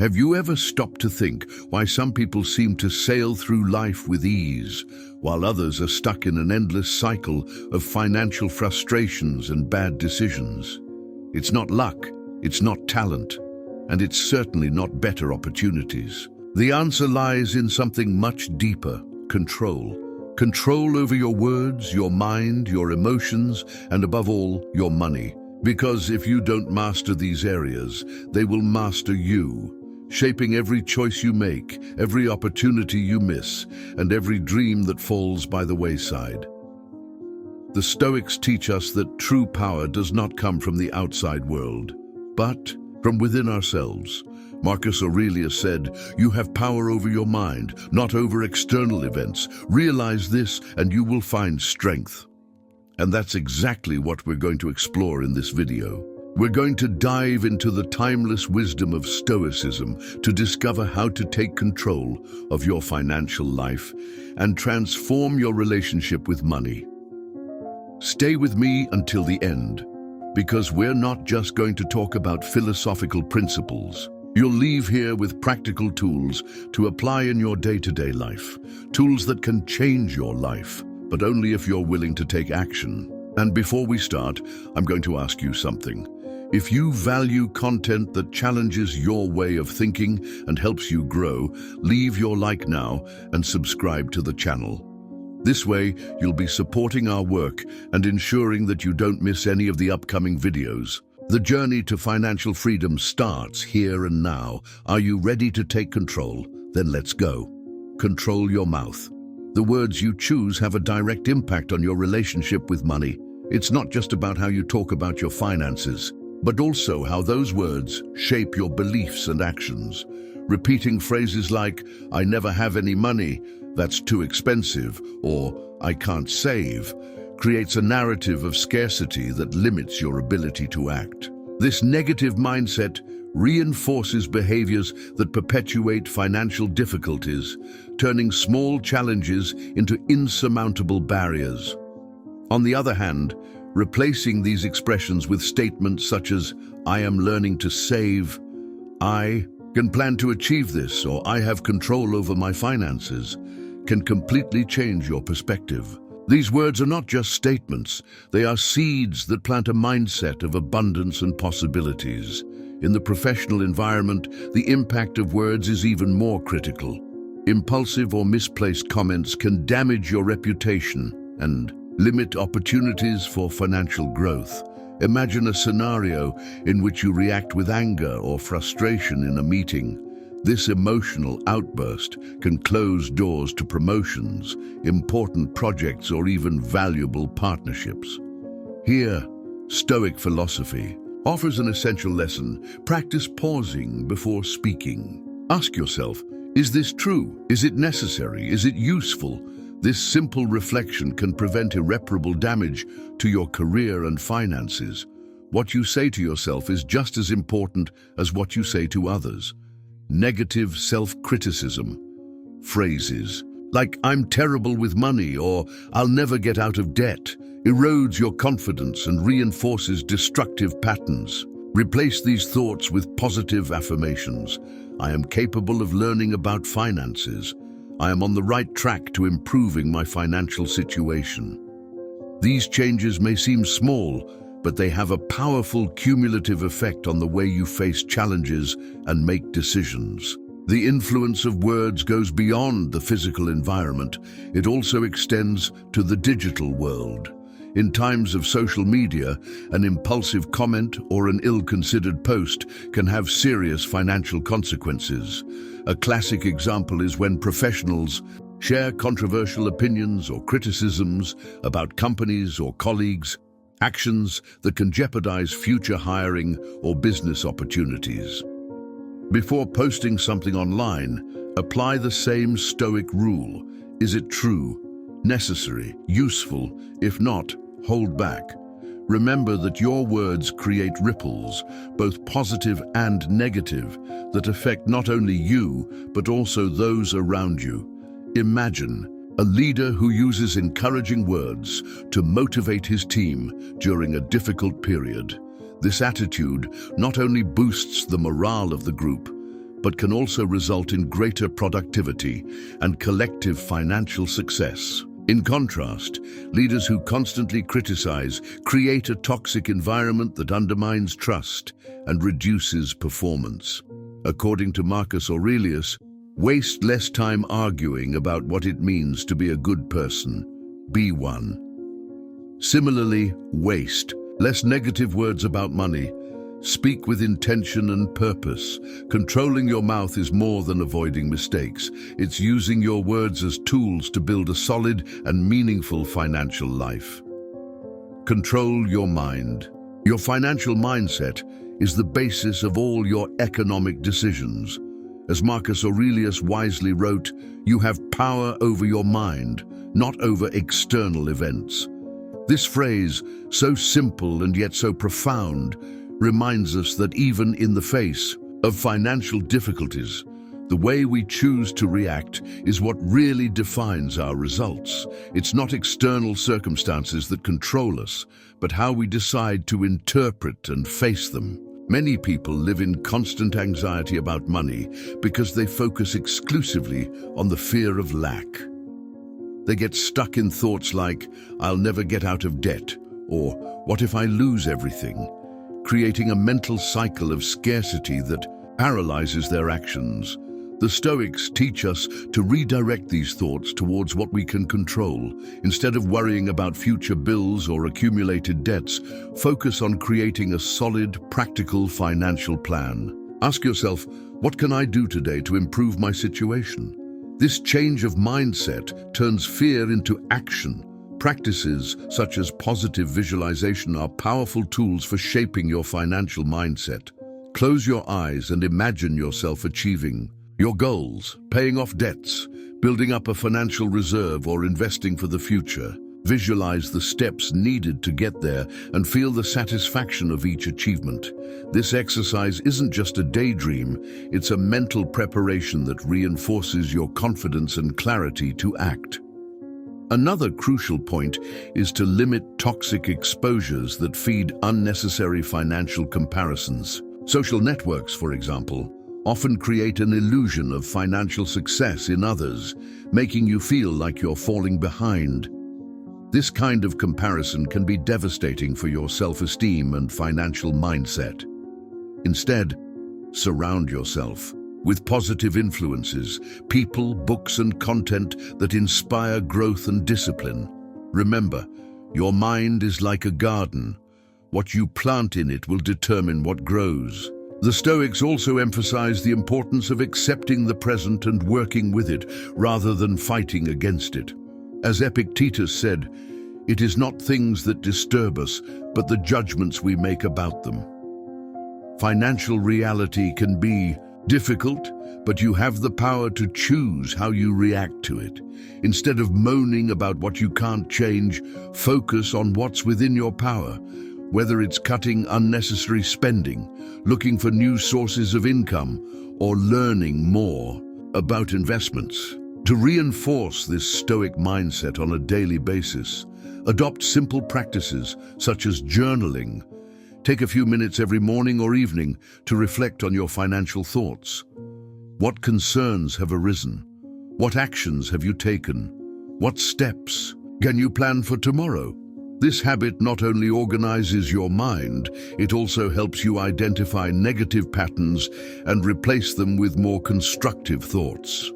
Have you ever stopped to think why some people seem to sail through life with ease, while others are stuck in an endless cycle of financial frustrations and bad decisions? It's not luck, it's not talent, and it's certainly not better opportunities. The answer lies in something much deeper: control. Control over your words, your mind, your emotions, and above all, your money. Because if you don't master these areas, they will master you, shaping every choice you make, every opportunity you miss, and every dream that falls by the wayside. The Stoics teach us that true power does not come from the outside world, but from within ourselves. Marcus Aurelio said, "You have power over your mind, not over external events. Realize this and you will find strength." And that's exactly what we're going to explore in this video. We're going to dive into the timeless wisdom of Stoicism to discover how to take control of your financial life and transform your relationship with money. Stay with me until the end, because we're not just going to talk about philosophical principles. You'll leave here with practical tools to apply in your day-to-day life, tools that can change your life, but only if you're willing to take action. And before we start, I'm going to ask you something. If you value content that challenges your way of thinking and helps you grow, leave your like now and subscribe to the channel. This way, you'll be supporting our work and ensuring that you don't miss any of the upcoming videos. The journey to financial freedom starts here and now. Are you ready to take control? Then let's go. Control your mouth. The words you choose have a direct impact on your relationship with money. It's not just about how you talk about your finances, but also how those words shape your beliefs and actions. Repeating phrases like, "I never have any money," "That's too expensive," or "I can't save," creates a narrative of scarcity that limits your ability to act. This negative mindset reinforces behaviors that perpetuate financial difficulties, turning small challenges into insurmountable barriers. On the other hand, replacing these expressions with statements such as, "I am learning to save," "I can plan to achieve this," or "I have control over my finances," can completely change your perspective. These words are not just statements, they are seeds that plant a mindset of abundance and possibilities. In the professional environment, the impact of words is even more critical. Impulsive or misplaced comments can damage your reputation and limit opportunities for financial growth. Imagine a scenario in which you react with anger or frustration in a meeting. This emotional outburst can close doors to promotions, important projects, or even valuable partnerships. Here, Stoic philosophy offers an essential lesson. Practice pausing before speaking. Ask yourself, is this true? Is it necessary? Is it useful? This simple reflection can prevent irreparable damage to your career and finances. What you say to yourself is just as important as what you say to others. Negative self-criticism. Phrases like "I'm terrible with money" or "I'll never get out of debt" erodes your confidence and reinforces destructive patterns. Replace these thoughts with positive affirmations. "I am capable of learning about finances." "I am on the right track to improving my financial situation." These changes may seem small, but they have a powerful cumulative effect on the way you face challenges and make decisions. The influence of words goes beyond the physical environment. It also extends to the digital world. In times of social media, an impulsive comment or an ill-considered post can have serious financial consequences. A classic example is when professionals share controversial opinions or criticisms about companies or colleagues, actions that can jeopardize future hiring or business opportunities. Before posting something online, apply the same Stoic rule. Is it true, necessary, useful? If not, hold back. Remember that your words create ripples, both positive and negative, that affect not only you, but also those around you. Imagine a leader who uses encouraging words to motivate his team during a difficult period. This attitude not only boosts the morale of the group, but can also result in greater productivity and collective financial success. In contrast, leaders who constantly criticize create a toxic environment that undermines trust and reduces performance. According to Marcus Aurelius, waste less time arguing about what it means to be a good person. Be one. Similarly, waste less negative words about money. Speak with intention and purpose. Controlling your mouth is more than avoiding mistakes. It's using your words as tools to build a solid and meaningful financial life. Control your mind. Your financial mindset is the basis of all your economic decisions. As Marcus Aurelius wisely wrote, you have power over your mind, not over external events. This phrase, so simple and yet so profound, reminds us that even in the face of financial difficulties, the way we choose to react is what really defines our results. It's not external circumstances that control us, but how we decide to interpret and face them. Many people live in constant anxiety about money because they focus exclusively on the fear of lack. They get stuck in thoughts like, "I'll never get out of debt," or "What if I lose everything?" creating a mental cycle of scarcity that paralyzes their actions. The Stoics teach us to redirect these thoughts towards what we can control. Instead of worrying about future bills or accumulated debts, focus on creating a solid, practical financial plan. Ask yourself, what can I do today to improve my situation? This change of mindset turns fear into action. Practices such as positive visualization are powerful tools for shaping your financial mindset. Close your eyes and imagine yourself achieving your goals, paying off debts, building up a financial reserve, or investing for the future. Visualize the steps needed to get there and feel the satisfaction of each achievement. This exercise isn't just a daydream, it's a mental preparation that reinforces your confidence and clarity to act. Another crucial point is to limit toxic exposures that feed unnecessary financial comparisons. Social networks, for example, often create an illusion of financial success in others, making you feel like you're falling behind. This kind of comparison can be devastating for your self-esteem and financial mindset. Instead, surround yourself with positive influences, people, books, and content that inspire growth and discipline. Remember, your mind is like a garden. What you plant in it will determine what grows. The Stoics also emphasize the importance of accepting the present and working with it, rather than fighting against it. As Epictetus said, it is not things that disturb us, but the judgments we make about them. Financial reality can be difficult, but you have the power to choose how you react to it. Instead of moaning about what you can't change, focus on what's within your power. Whether it's cutting unnecessary spending, looking for new sources of income, or learning more about investments. To reinforce this Stoic mindset on a daily basis, adopt simple practices such as journaling. Take a few minutes every morning or evening to reflect on your financial thoughts. What concerns have arisen? What actions have you taken? What steps can you plan for tomorrow? This habit not only organizes your mind, it also helps you identify negative patterns and replace them with more constructive thoughts.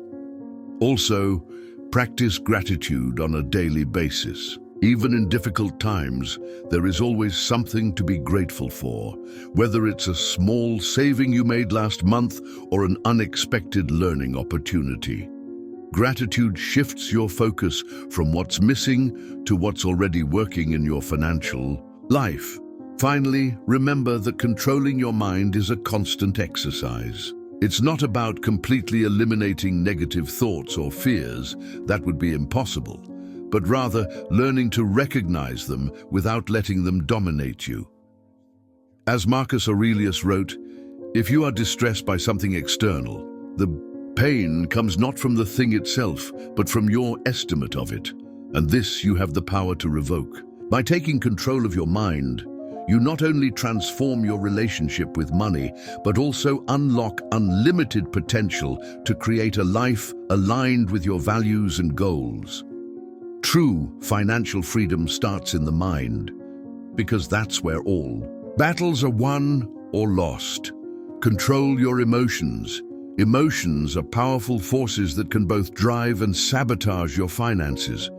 Also, practice gratitude on a daily basis. Even in difficult times, there is always something to be grateful for, whether it's a small saving you made last month or an unexpected learning opportunity. Gratitude shifts your focus from what's missing to what's already working in your financial life. Finally, remember that controlling your mind is a constant exercise. It's not about completely eliminating negative thoughts or fears, that would be impossible, but rather learning to recognize them without letting them dominate you. As Marcus Aurelius wrote, if you are distressed by something external, the pain comes not from the thing itself, but from your estimate of it, and this you have the power to revoke. By taking control of your mind, you not only transform your relationship with money, but also unlock unlimited potential to create a life aligned with your values and goals. True financial freedom starts in the mind, because that's where all battles are won or lost. Control your emotions. Emotions are powerful forces that can both drive and sabotage your finances.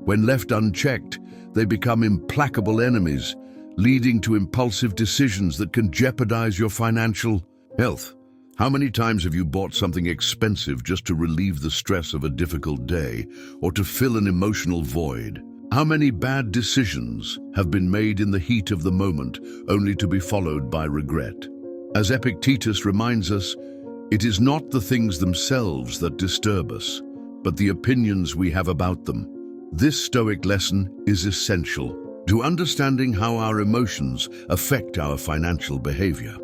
When left unchecked, they become implacable enemies, leading to impulsive decisions that can jeopardize your financial health. How many times have you bought something expensive just to relieve the stress of a difficult day or to fill an emotional void? How many bad decisions have been made in the heat of the moment only to be followed by regret? As Epictetus reminds us, it is not the things themselves that disturb us, but the opinions we have about them. This Stoic lesson is essential to understanding how our emotions affect our financial behavior.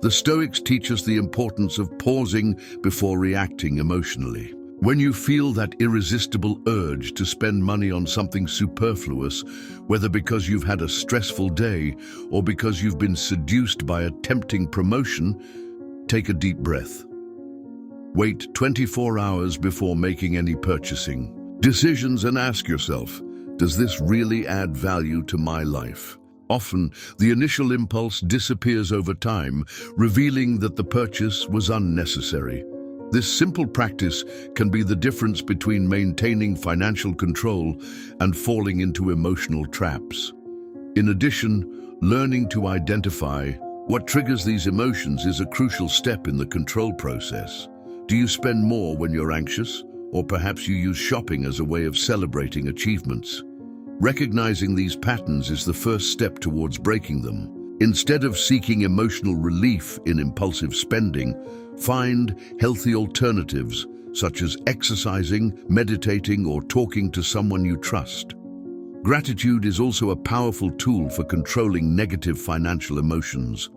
The Stoics teach us the importance of pausing before reacting emotionally. When you feel that irresistible urge to spend money on something superfluous, whether because you've had a stressful day or because you've been seduced by a tempting promotion, take a deep breath. Wait 24 hours before making any purchasing decisions and ask yourself, does this really add value to my life? Often, the initial impulse disappears over time, revealing that the purchase was unnecessary. This simple practice can be the difference between maintaining financial control and falling into emotional traps. In addition, learning to identify what triggers these emotions is a crucial step in the control process. Do you spend more when you're anxious? Or perhaps you use shopping as a way of celebrating achievements? Recognizing these patterns is the first step towards breaking them. Instead of seeking emotional relief in impulsive spending, find healthy alternatives such as exercising, meditating, or talking to someone you trust. Gratitude is also a powerful tool for controlling negative financial emotions.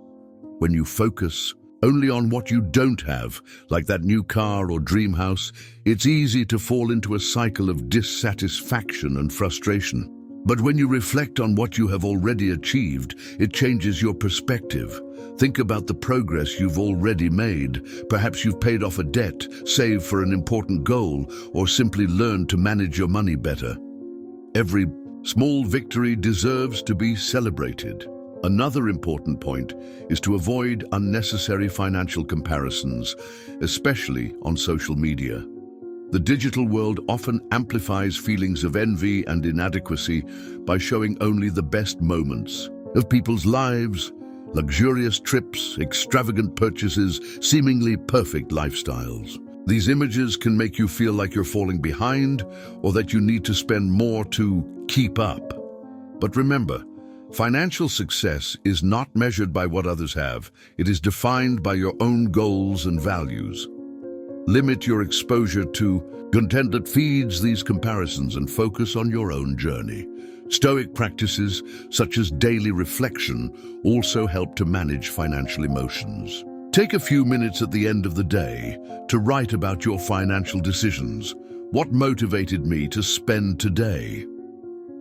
When you focus only on what you don't have, like that new car or dream house, it's easy to fall into a cycle of dissatisfaction and frustration. But when you reflect on what you have already achieved, it changes your perspective. Think about the progress you've already made. Perhaps you've paid off a debt, saved for an important goal, or simply learned to manage your money better. Every small victory deserves to be celebrated. Another important point is to avoid unnecessary financial comparisons, especially on social media. The digital world often amplifies feelings of envy and inadequacy by showing only the best moments of people's lives, luxurious trips, extravagant purchases, seemingly perfect lifestyles. These images can make you feel like you're falling behind or that you need to spend more to keep up. But remember, financial success is not measured by what others have. It is defined by your own goals and values. Limit your exposure to content that feeds these comparisons and focus on your own journey. Stoic practices, such as daily reflection, also help to manage financial emotions. Take a few minutes at the end of the day to write about your financial decisions. What motivated me to spend today?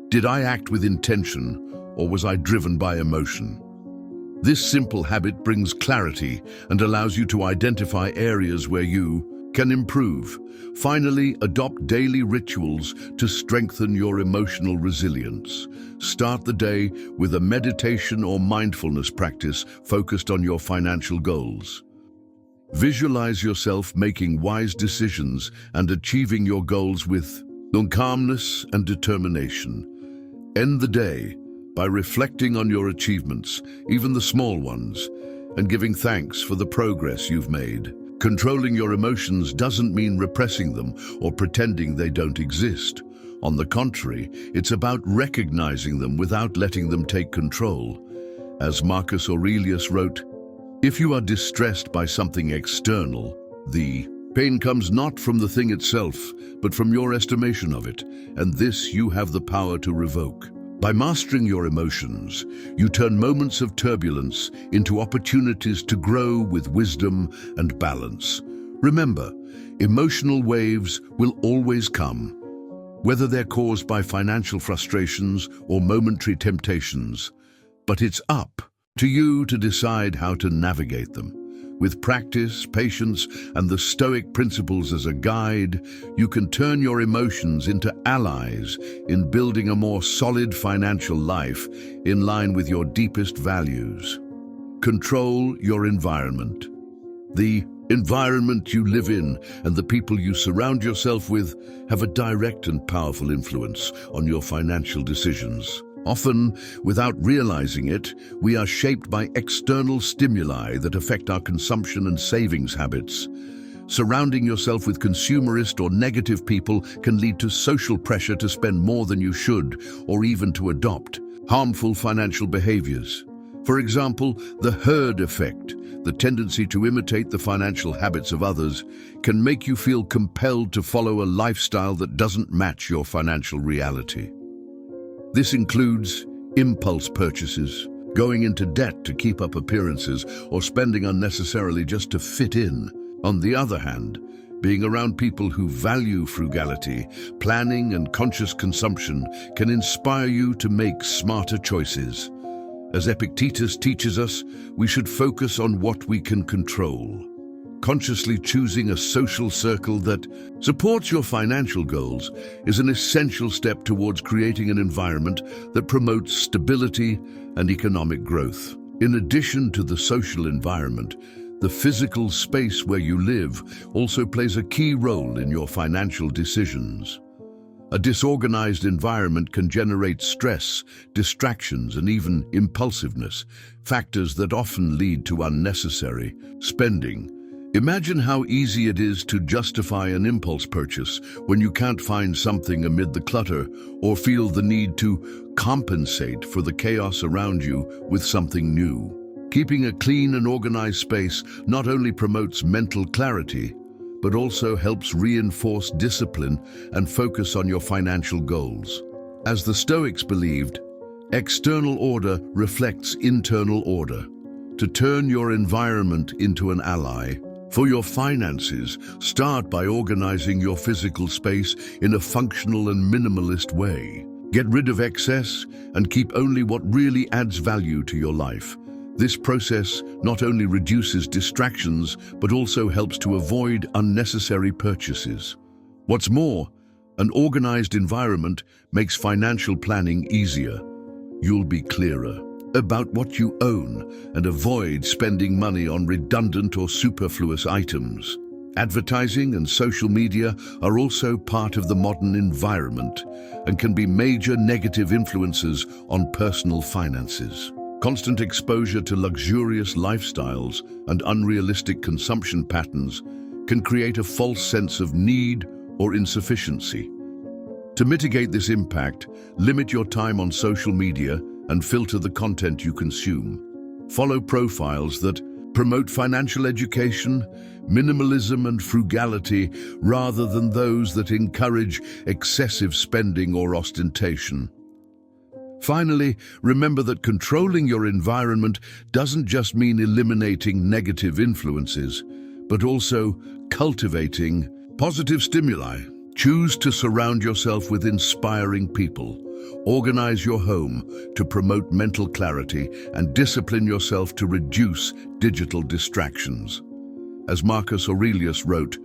Did I act with intention, or was I driven by emotion? This simple habit brings clarity and allows you to identify areas where you can improve. Finally, adopt daily rituals to strengthen your emotional resilience. Start the day with a meditation or mindfulness practice focused on your financial goals. Visualize yourself making wise decisions and achieving your goals with calmness and determination. End the day by reflecting on your achievements, even the small ones, and giving thanks for the progress you've made. Controlling your emotions doesn't mean repressing them or pretending they don't exist. On the contrary, it's about recognizing them without letting them take control. As Marcus Aurelius wrote, "If you are distressed by something external, the pain comes not from the thing itself, but from your estimation of it, and this you have the power to revoke." By mastering your emotions, you turn moments of turbulence into opportunities to grow with wisdom and balance. Remember, emotional waves will always come, whether they're caused by financial frustrations or momentary temptations. but it's up to you to decide how to navigate them. With practice, patience, and the Stoic principles as a guide, you can turn your emotions into allies in building a more solid financial life in line with your deepest values. Control your environment. The environment you live in and the people you surround yourself with have a direct and powerful influence on your financial decisions. Often, without realizing it, we are shaped by external stimuli that affect our consumption and savings habits. Surrounding yourself with consumerist or negative people can lead to social pressure to spend more than you should, or even to adopt harmful financial behaviors. For example, the herd effect, the tendency to imitate the financial habits of others, can make you feel compelled to follow a lifestyle that doesn't match your financial reality. This includes impulse purchases, going into debt to keep up appearances, or spending unnecessarily just to fit in. On the other hand, being around people who value frugality, planning, and conscious consumption can inspire you to make smarter choices. As Epictetus teaches us, we should focus on what we can control. Consciously choosing a social circle that supports your financial goals is an essential step towards creating an environment that promotes stability and economic growth. In addition to the social environment, the physical space where you live also plays a key role in your financial decisions. A disorganized environment can generate stress, distractions, and even impulsiveness, factors that often lead to unnecessary spending. Imagine how easy it is to justify an impulse purchase when you can't find something amid the clutter or feel the need to compensate for the chaos around you with something new. Keeping a clean and organized space not only promotes mental clarity, but also helps reinforce discipline and focus on your financial goals. As the Stoics believed, external order reflects internal order. To turn your environment into an ally, for your finances, start by organizing your physical space in a functional and minimalist way. Get rid of excess and keep only what really adds value to your life. This process not only reduces distractions, but also helps to avoid unnecessary purchases. What's more, an organized environment makes financial planning easier. You'll be clearer about what you own and avoid spending money on redundant or superfluous items. Advertising and social media are also part of the modern environment and can be major negative influences on personal finances. Constant exposure to luxurious lifestyles and unrealistic consumption patterns can create a false sense of need or insufficiency. To mitigate this impact, limit your time on social media and filter the content you consume. Follow profiles that promote financial education, minimalism, and frugality rather than those that encourage excessive spending or ostentation. Finally, remember that controlling your environment doesn't just mean eliminating negative influences, but also cultivating positive stimuli. Choose to surround yourself with inspiring people. Organize your home to promote mental clarity and discipline yourself to reduce digital distractions. As Marcus Aurelius wrote,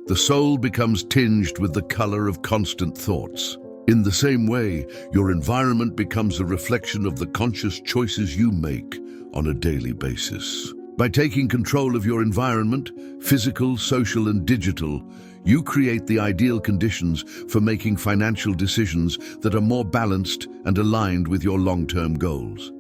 "The soul becomes tinged with the color of constant thoughts." In the same way, your environment becomes a reflection of the conscious choices you make on a daily basis. By taking control of your environment, physical, social, and digital, you create the ideal conditions for making financial decisions that are more balanced and aligned with your long-term goals.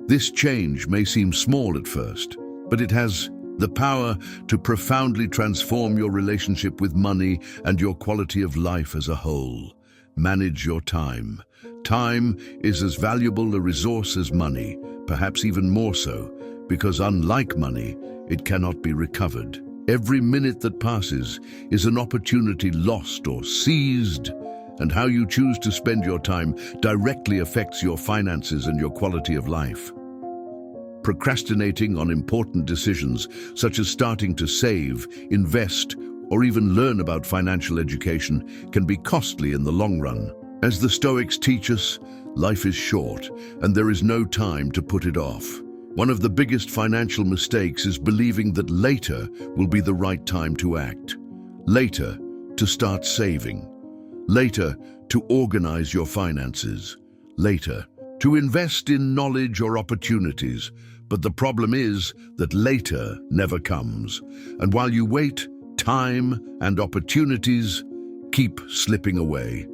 This change may seem small at first, but it has the power to profoundly transform your relationship with money and your quality of life as a whole. Manage your time. Time is as valuable a resource as money, perhaps even more so, because unlike money, it cannot be recovered. Every minute that passes is an opportunity lost or seized, and how you choose to spend your time directly affects your finances and your quality of life. Procrastinating on important decisions, such as starting to save, invest, or even learn about financial education, can be costly in the long run. As the Stoics teach us, Life is short, and there is no time to put it off. One of the biggest financial mistakes is believing that later will be the right time to act. Later, to start saving. Later, to organize your finances. Later, to invest in knowledge or opportunities. But the problem is that later never comes. And while you wait, time and opportunities keep slipping away.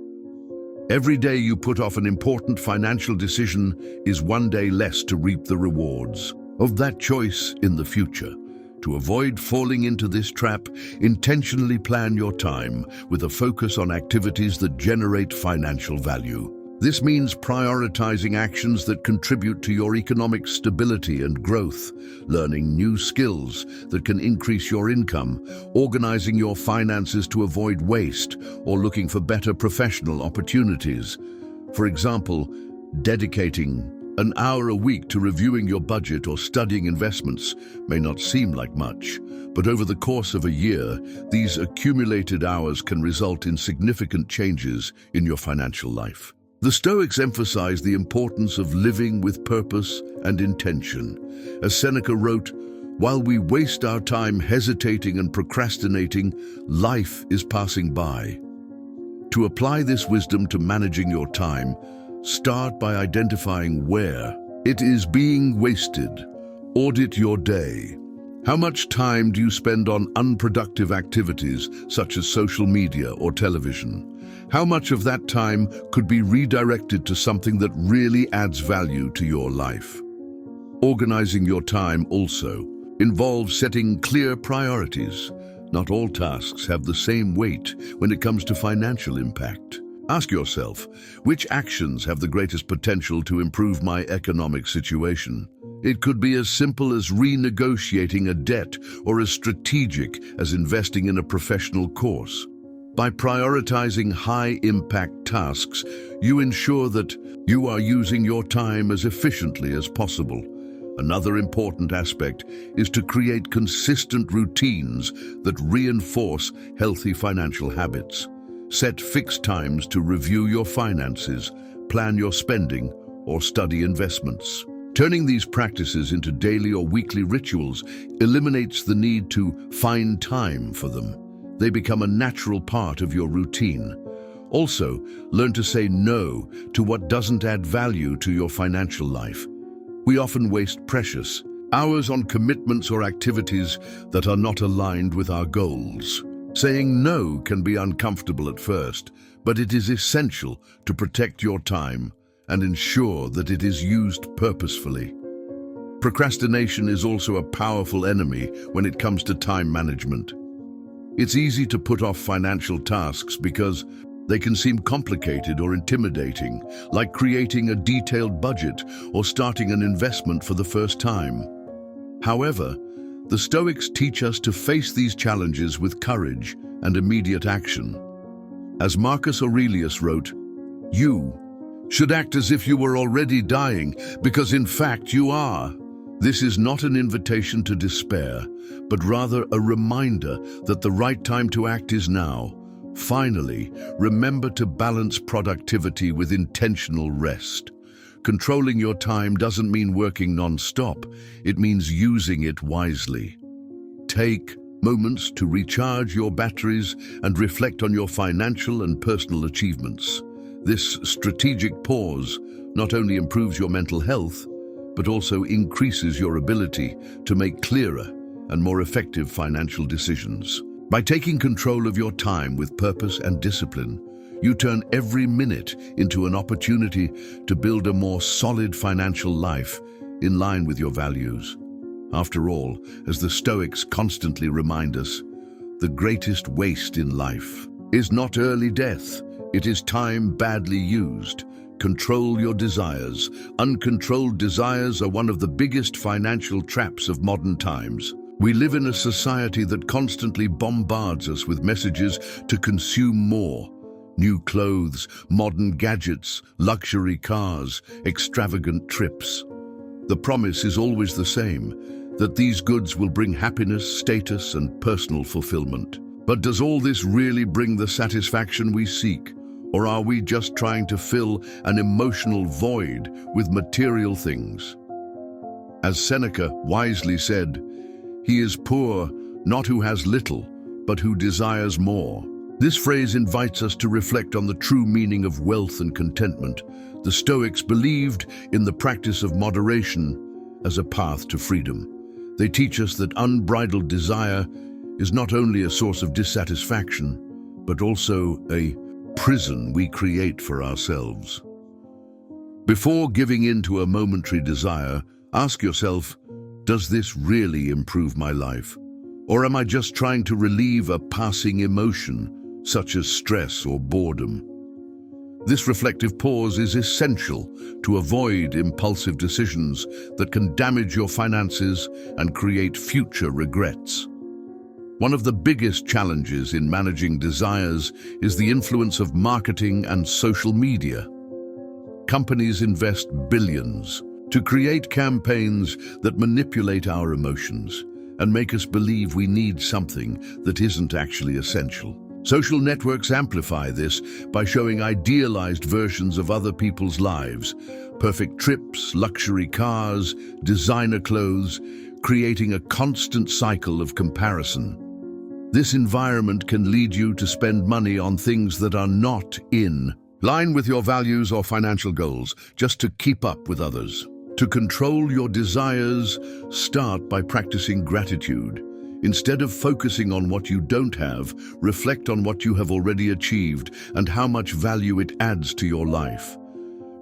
Every day you put off an important financial decision is one day less to reap the rewards of that choice in the future. To avoid falling into this trap, intentionally plan your time with a focus on activities that generate financial value. This means prioritizing actions that contribute to your economic stability and growth, learning new skills that can increase your income, organizing your finances to avoid waste, or looking for better professional opportunities. For example, dedicating an hour a week to reviewing your budget or studying investments may not seem like much, but over the course of a year, these accumulated hours can result in significant changes in your financial life. The Stoics emphasize the importance of living with purpose and intention. As Seneca wrote, "While we waste our time hesitating and procrastinating, life is passing by." To apply this wisdom to managing your time, start by identifying where it is being wasted. Audit your day. How much time do you spend on unproductive activities such as social media or television? How much of that time could be redirected to something that really adds value to your life? Organizing your time also involves setting clear priorities. Not all tasks have the same weight when it comes to financial impact. Ask yourself, which actions have the greatest potential to improve my economic situation? It could be as simple as renegotiating a debt or as strategic as investing in a professional course. By prioritizing high-impact tasks, you ensure that you are using your time as efficiently as possible. Another important aspect is to create consistent routines that reinforce healthy financial habits. Set fixed times to review your finances, plan your spending, or study investments. Turning these practices into daily or weekly rituals eliminates the need to find time for them. They become a natural part of your routine. Also, learn to say no to what doesn't add value to your financial life. We often waste precious hours on commitments or activities that are not aligned with our goals. Saying no can be uncomfortable at first, but it is essential to protect your time and ensure that it is used purposefully. Procrastination is also a powerful enemy when it comes to time management. It's easy to put off financial tasks because they can seem complicated or intimidating, like creating a detailed budget or starting an investment for the first time. However, the Stoics teach us to face these challenges with courage and immediate action. As Marcus Aurelius wrote, "You should act as if you were already dying, because in fact you are." This is not an invitation to despair, but rather a reminder that the right time to act is now. Finally, remember to balance productivity with intentional rest. Controlling your time doesn't mean working non-stop, it means using it wisely. Take moments to recharge your batteries and reflect on your financial and personal achievements. This strategic pause not only improves your mental health, but also increases your ability to make clearer and more effective financial decisions. By taking control of your time with purpose and discipline, you turn every minute into an opportunity to build a more solid financial life in line with your values. After all, as the Stoics constantly remind us, the greatest waste in life is not early death, it is time badly used. Control your desires. Uncontrolled desires are one of the biggest financial traps of modern times. We live in a society that constantly bombards us with messages to consume more. New clothes, modern gadgets, luxury cars, extravagant trips. The promise is always the same, that these goods will bring happiness, status, and personal fulfillment. But does all this really bring the satisfaction we seek? Or are we just trying to fill an emotional void with material things? As Seneca wisely said, "He is poor, not who has little, but who desires more." This phrase invites us to reflect on the true meaning of wealth and contentment. The Stoics believed in the practice of moderation as a path to freedom. They teach us that unbridled desire is not only a source of dissatisfaction, but also a prison we create for ourselves. Before giving in to a momentary desire, ask yourself, does this really improve my life? Or am I just trying to relieve a passing emotion, such as stress or boredom? This reflective pause is essential to avoid impulsive decisions that can damage your finances and create future regrets. One of the biggest challenges in managing desires is the influence of marketing and social media. Companies invest billions to create campaigns that manipulate our emotions and make us believe we need something that isn't actually essential. Social networks amplify this by showing idealized versions of other people's lives, perfect trips, luxury cars, designer clothes, creating a constant cycle of comparison. This environment can lead you to spend money on things that are not in line with your values or financial goals, just to keep up with others. To control your desires, start by practicing gratitude. Instead of focusing on what you don't have, reflect on what you have already achieved and how much value it adds to your life.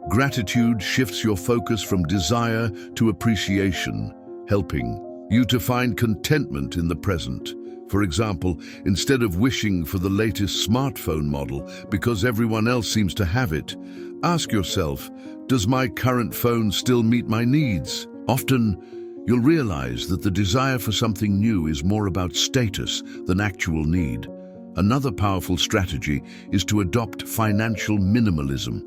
Gratitude shifts your focus from desire to appreciation, helping you to find contentment in the present. For example, instead of wishing for the latest smartphone model because everyone else seems to have it, ask yourself, does my current phone still meet my needs? Often, you'll realize that the desire for something new is more about status than actual need. Another powerful strategy is to adopt financial minimalism.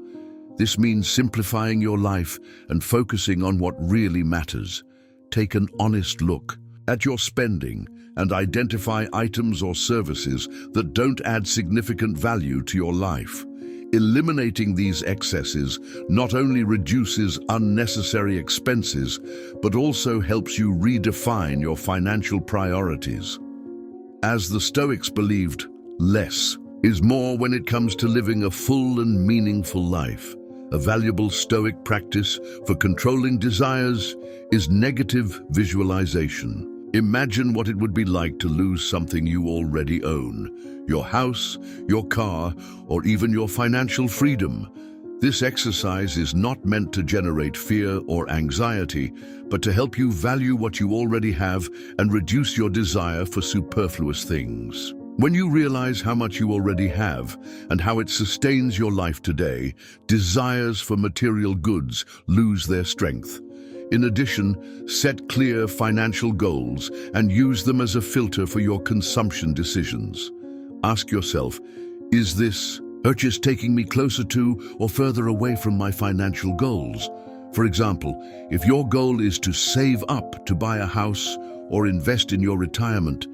This means simplifying your life and focusing on what really matters. Take an honest look at your spending and identify items or services that don't add significant value to your life. Eliminating these excesses not only reduces unnecessary expenses, but also helps you redefine your financial priorities. As the Stoics believed, less is more when it comes to living a full and meaningful life. A valuable Stoic practice for controlling desires is negative visualization. Imagine what it would be like to lose something you already own: your house, your car, or even your financial freedom. This exercise is not meant to generate fear or anxiety, but to help you value what you already have and reduce your desire for superfluous things. When you realize how much you already have and how it sustains your life today, desires for material goods lose their strength. In addition, set clear financial goals and use them as a filter for your consumption decisions. Ask yourself, is this purchase taking me closer to or further away from my financial goals? For example, if your goal is to save up to buy a house or invest in your retirement,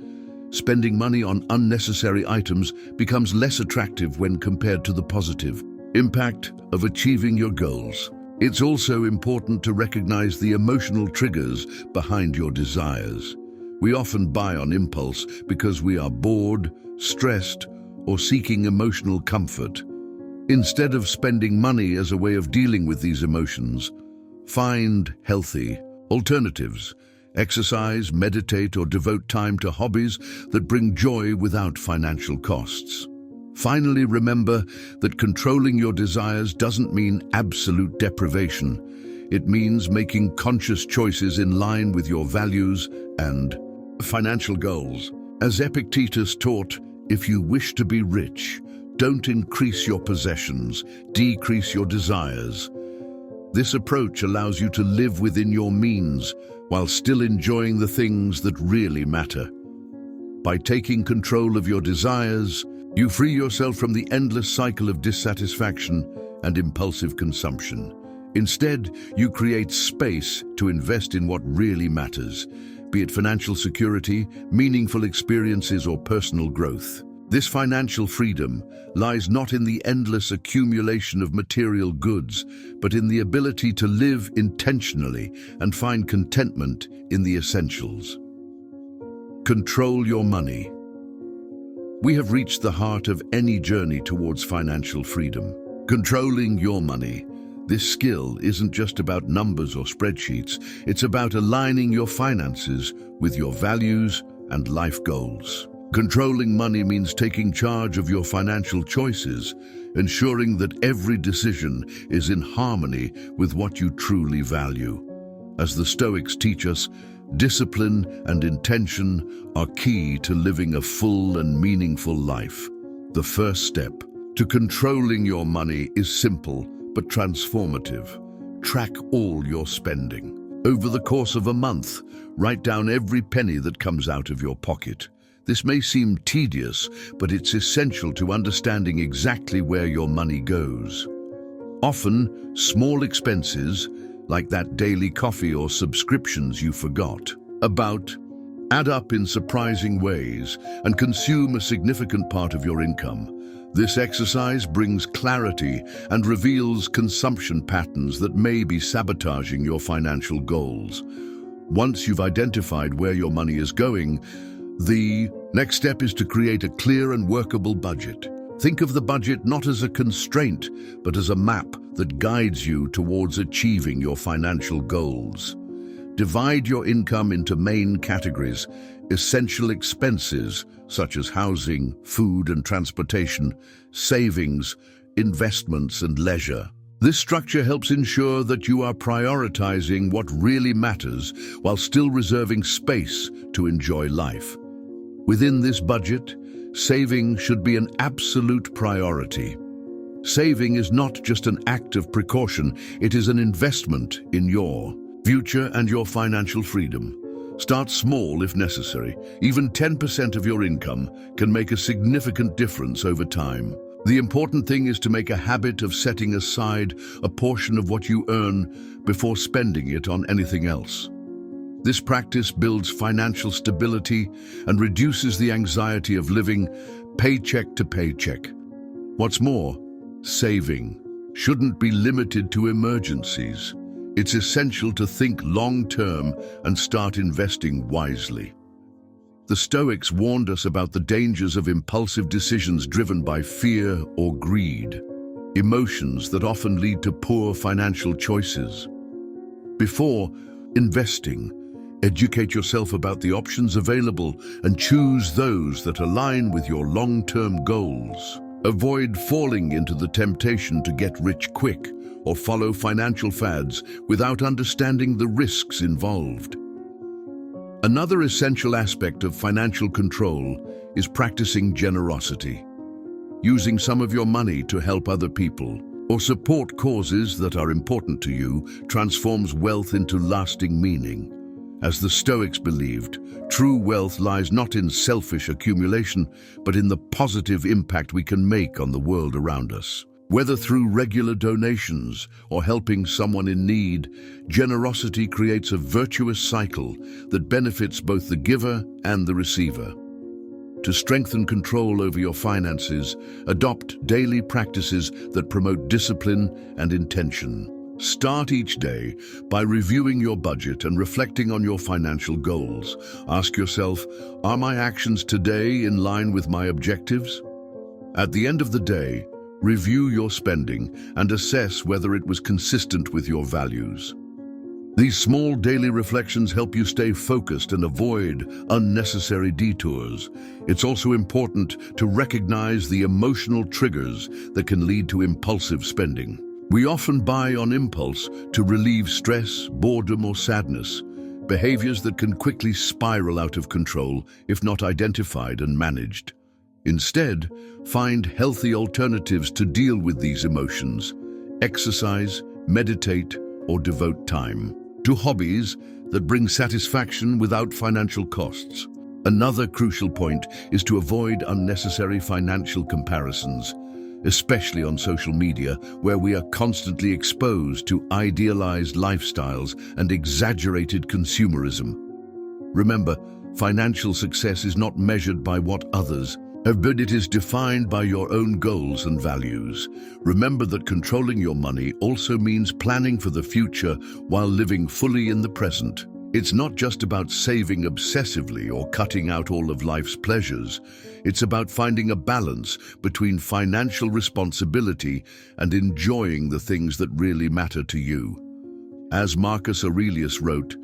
spending money on unnecessary items becomes less attractive when compared to the positive impact of achieving your goals. It's also important to recognize the emotional triggers behind your desires. We often buy on impulse because we are bored, stressed, or seeking emotional comfort. Instead of spending money as a way of dealing with these emotions, find healthy alternatives. Exercise, meditate, or devote time to hobbies that bring joy without financial costs. Finally, remember that controlling your desires doesn't mean absolute deprivation. It means making conscious choices in line with your values and financial goals. As Epictetus taught, if you wish to be rich, don't increase your possessions, decrease your desires. This approach allows you to live within your means while still enjoying the things that really matter. By taking control of your desires, you free yourself from the endless cycle of dissatisfaction and impulsive consumption. Instead, you create space to invest in what really matters, be it financial security, meaningful experiences, or personal growth. This financial freedom lies not in the endless accumulation of material goods, but in the ability to live intentionally and find contentment in the essentials. Control your money. We have reached the heart of any journey towards financial freedom. Controlling your money. This skill isn't just about numbers or spreadsheets. It's about aligning your finances with your values and life goals. Controlling money means taking charge of your financial choices, ensuring that every decision is in harmony with what you truly value. As the Stoics teach us, discipline and intention are key to living a full and meaningful life. The first step to controlling your money is simple but transformative. Track all your spending. Over the course of a month, write down every penny that comes out of your pocket. This may seem tedious, but it's essential to understanding exactly where your money goes. Often, small expenses, like that daily coffee or subscriptions you forgot about, add up in surprising ways and consume a significant part of your income. This exercise brings clarity and reveals consumption patterns that may be sabotaging your financial goals. Once you've identified where your money is going, the next step is to create a clear and workable budget. Think of the budget not as a constraint, but as a map that guides you towards achieving your financial goals. Divide your income into main categories: essential expenses, such as housing, food and transportation, savings, investments and leisure. This structure helps ensure that you are prioritizing what really matters while still reserving space to enjoy life. Within this budget, saving should be an absolute priority. Saving is not just an act of precaution, it is an investment in your future and your financial freedom. Start small if necessary. Even 10% of your income can make a significant difference over time. The important thing is to make a habit of setting aside a portion of what you earn before spending it on anything else. This practice builds financial stability and reduces the anxiety of living paycheck to paycheck. What's more, saving shouldn't be limited to emergencies. It's essential to think long-term and start investing wisely. The Stoics warned us about the dangers of impulsive decisions driven by fear or greed, emotions that often lead to poor financial choices. Before investing, educate yourself about the options available and choose those that align with your long-term goals. Avoid falling into the temptation to get rich quick or follow financial fads without understanding the risks involved. Another essential aspect of financial control is practicing generosity. Using some of your money to help other people or support causes that are important to you transforms wealth into lasting meaning. As the Stoics believed, true wealth lies not in selfish accumulation, but in the positive impact we can make on the world around us. Whether through regular donations or helping someone in need, generosity creates a virtuous cycle that benefits both the giver and the receiver. To strengthen control over your finances, adopt daily practices that promote discipline and intention. Start each day by reviewing your budget and reflecting on your financial goals. Ask yourself, are my actions today in line with my objectives? At the end of the day, review your spending and assess whether it was consistent with your values. These small daily reflections help you stay focused and avoid unnecessary detours. It's also important to recognize the emotional triggers that can lead to impulsive spending. We often buy on impulse to relieve stress, boredom, or sadness, behaviors that can quickly spiral out of control if not identified and managed. Instead, find healthy alternatives to deal with these emotions. Exercise, meditate, or devote time to hobbies that bring satisfaction without financial costs. Another crucial point is to avoid unnecessary financial comparisons, especially on social media, where we are constantly exposed to idealized lifestyles and exaggerated consumerism. Remember, financial success is not measured by what others but it is defined by your own goals and values. Remember that controlling your money also means planning for the future while living fully in the present. It's not just about saving obsessively or cutting out all of life's pleasures. It's about finding a balance between financial responsibility and enjoying the things that really matter to you. As Marcus Aurelius wrote,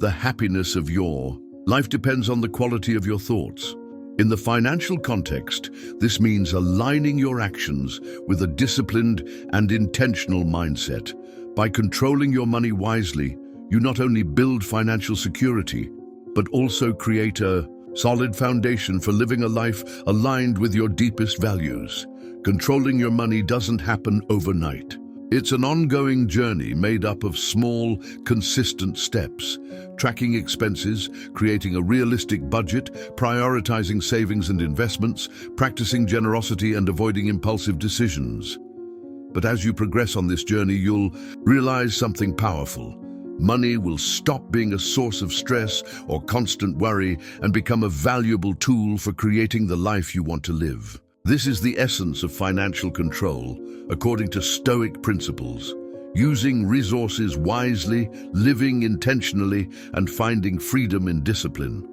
"The happiness of your life depends on the quality of your thoughts." In the financial context, this means aligning your actions with a disciplined and intentional mindset. By controlling your money wisely, you not only build financial security, but also create a solid foundation for living a life aligned with your deepest values. Controlling your money doesn't happen overnight. It's an ongoing journey made up of small, consistent steps. Tracking expenses, creating a realistic budget, prioritizing savings and investments, practicing generosity and avoiding impulsive decisions. But as you progress on this journey, you'll realize something powerful. Money will stop being a source of stress or constant worry and become a valuable tool for creating the life you want to live. This is the essence of financial control, according to Stoic principles. Using resources wisely, living intentionally, and finding freedom in discipline.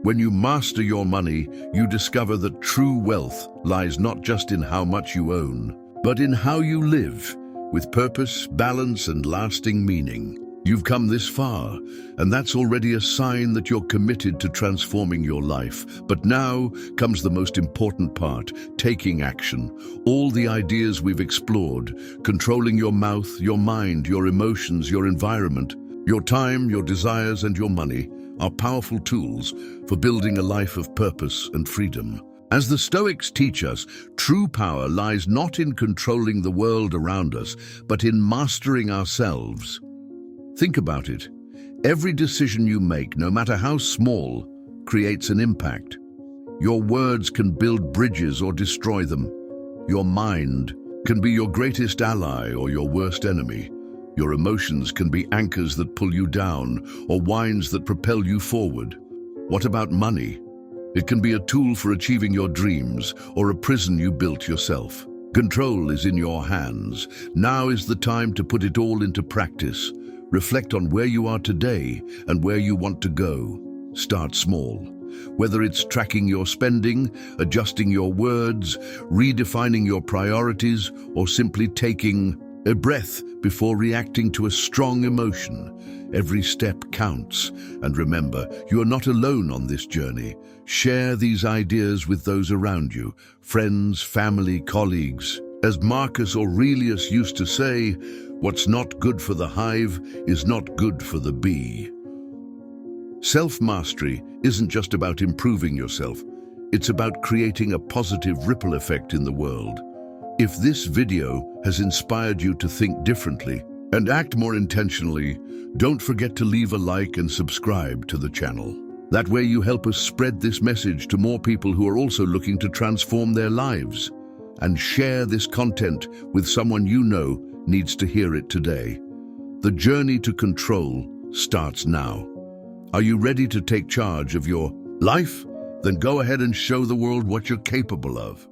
When you master your money, you discover that true wealth lies not just in how much you own, but in how you live, with purpose, balance, and lasting meaning. You've come this far, and that's already a sign that you're committed to transforming your life. But now comes the most important part, taking action. All the ideas we've explored, controlling your mouth, your mind, your emotions, your environment, your time, your desires, and your money, are powerful tools for building a life of purpose and freedom. As the Stoics teach us, true power lies not in controlling the world around us, but in mastering ourselves. Think about it. Every decision you make, no matter how small, creates an impact. Your words can build bridges or destroy them. Your mind can be your greatest ally or your worst enemy. Your emotions can be anchors that pull you down or winds that propel you forward. What about money? It can be a tool for achieving your dreams or a prison you built yourself. Control is in your hands. Now is the time to put it all into practice. Reflect on where you are today and where you want to go. Start small. Whether it's tracking your spending, adjusting your words, redefining your priorities, or simply taking a breath before reacting to a strong emotion, every step counts. And remember, you are not alone on this journey. Share these ideas with those around you, friends, family, colleagues. As Marcus Aurelius used to say, "What's not good for the hive is not good for the bee." Self-mastery isn't just about improving yourself. It's about creating a positive ripple effect in the world. If this video has inspired you to think differently and act more intentionally, don't forget to leave a like and subscribe to the channel. That way you help us spread this message to more people who are also looking to transform their lives. And share this content with someone you know needs to hear it today. The journey to control starts now. Are you ready to take charge of your life? Then go ahead and show the world what you're capable of.